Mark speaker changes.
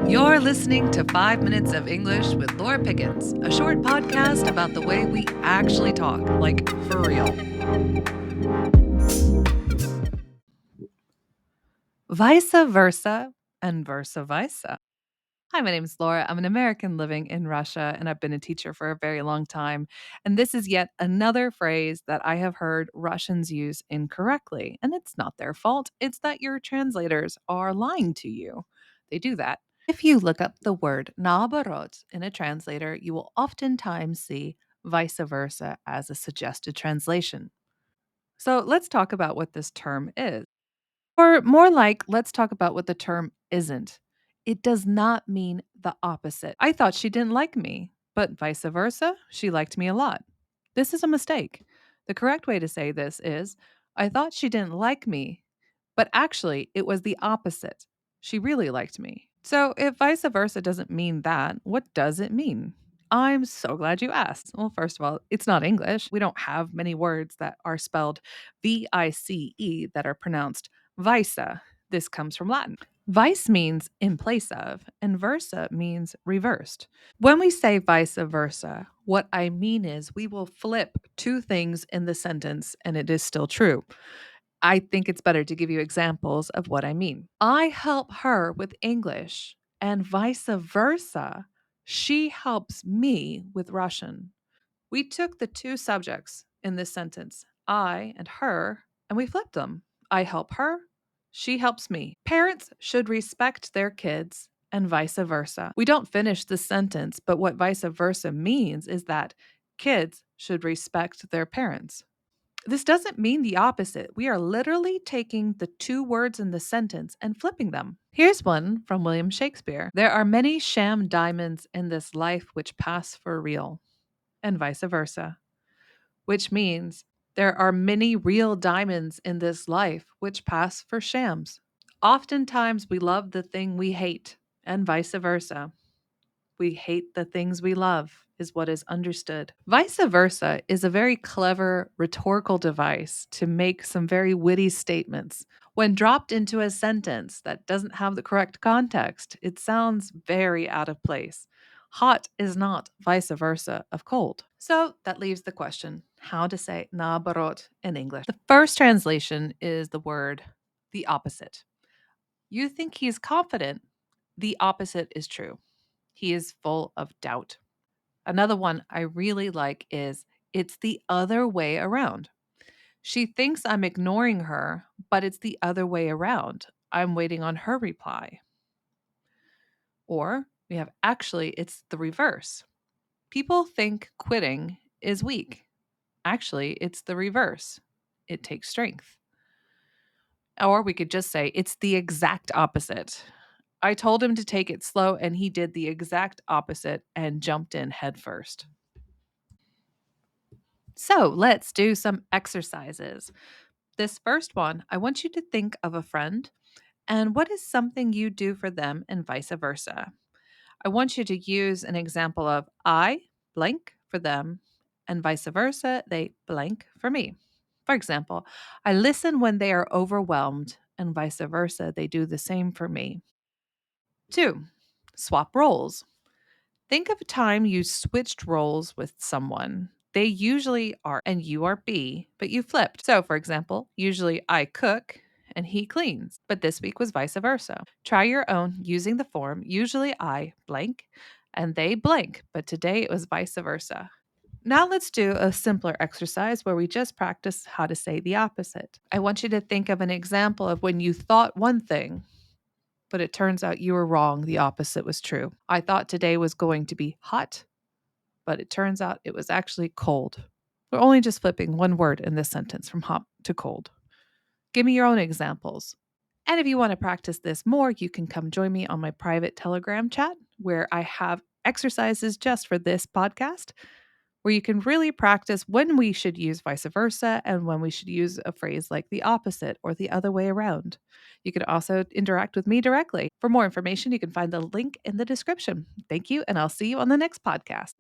Speaker 1: You're listening to 5 Minutes of English with Laura Pickens, a short podcast about the way we actually talk, like for real. Vice versa and versa versa. Hi, my name is Laura. I'm an American living in Russia, and I've been a teacher for a very long time. And this is yet another phrase that I have heard Russians use incorrectly. And it's not their fault, it's that your translators are lying to you. They do that. If you look up the word НАОБОРОТ in a translator, you will oftentimes see vice versa as a suggested translation. So let's talk about what this term is. Or more like, let's talk about what the term isn't. It does not mean the opposite. I thought she didn't like me, but vice versa, she liked me a lot. This is a mistake. The correct way to say this is, I thought she didn't like me, but actually it was the opposite. She really liked me. So if vice versa doesn't mean that, what does it mean? I'm so glad you asked. Well, first of all, it's not English. We don't have many words that are spelled VICE that are pronounced Visa. This comes from Latin. Vice means in place of, and versa means reversed. When we say vice versa, what I mean is we will flip two things in the sentence and it is still true. I think it's better to give you examples of what I mean. I help her with English, and vice versa, she helps me with Russian. We took the two subjects in this sentence, I and her, and we flipped them. I help her, she helps me. Parents should respect their kids and vice versa. We don't finish the sentence, but what vice versa means is that kids should respect their parents. This doesn't mean the opposite. We are literally taking the two words in the sentence and flipping them. Here's one from William Shakespeare. There are many sham diamonds in this life which pass for real, and vice versa, which means there are many real diamonds in this life which pass for shams. Oftentimes we love the thing we hate, and vice versa. We hate the things we love, is what is understood. Vice versa is a very clever rhetorical device to make some very witty statements. When dropped into a sentence that doesn't have the correct context, it sounds very out of place. Hot is not vice versa of cold. So that leaves the question how to say наоборот in English. The first translation is the word the opposite. You think he's confident, the opposite is true. He is full of doubt. Another one I really like is it's the other way around. She thinks I'm ignoring her, but it's the other way around. I'm waiting on her reply. Or we have actually, it's the reverse. People think quitting is weak. Actually, it's the reverse. It takes strength. Or we could just say it's the exact opposite. I told him to take it slow, and he did the exact opposite and jumped in headfirst. So let's do some exercises. This first one, I want you to think of a friend and what is something you do for them and vice versa. I want you to use an example of I blank for them and vice versa, they blank for me. For example, I listen when they are overwhelmed and vice versa, they do the same for me. 2. Swap roles. Think of a time you switched roles with someone. They usually are and you are B, but you flipped. So, for example, usually I cook and he cleans, but this week was vice versa. Try your own using the form usually I blank and they blank, but today it was vice versa. Now let's do a simpler exercise where we just practice how to say the opposite. I want you to think of an example of when you thought one thing but it turns out you were wrong. The opposite was true. I thought today was going to be hot, but it turns out it was actually cold. We're only just flipping one word in this sentence from hot to cold. Give me your own examples. And if you want to practice this more, you can come join me on my private Telegram chat where I have exercises just for this podcast where you can really practice when we should use vice versa and when we should use a phrase like the opposite or the other way around. You can also interact with me directly. For more information, you can find the link in the description. Thank you, and I'll see you on the next podcast.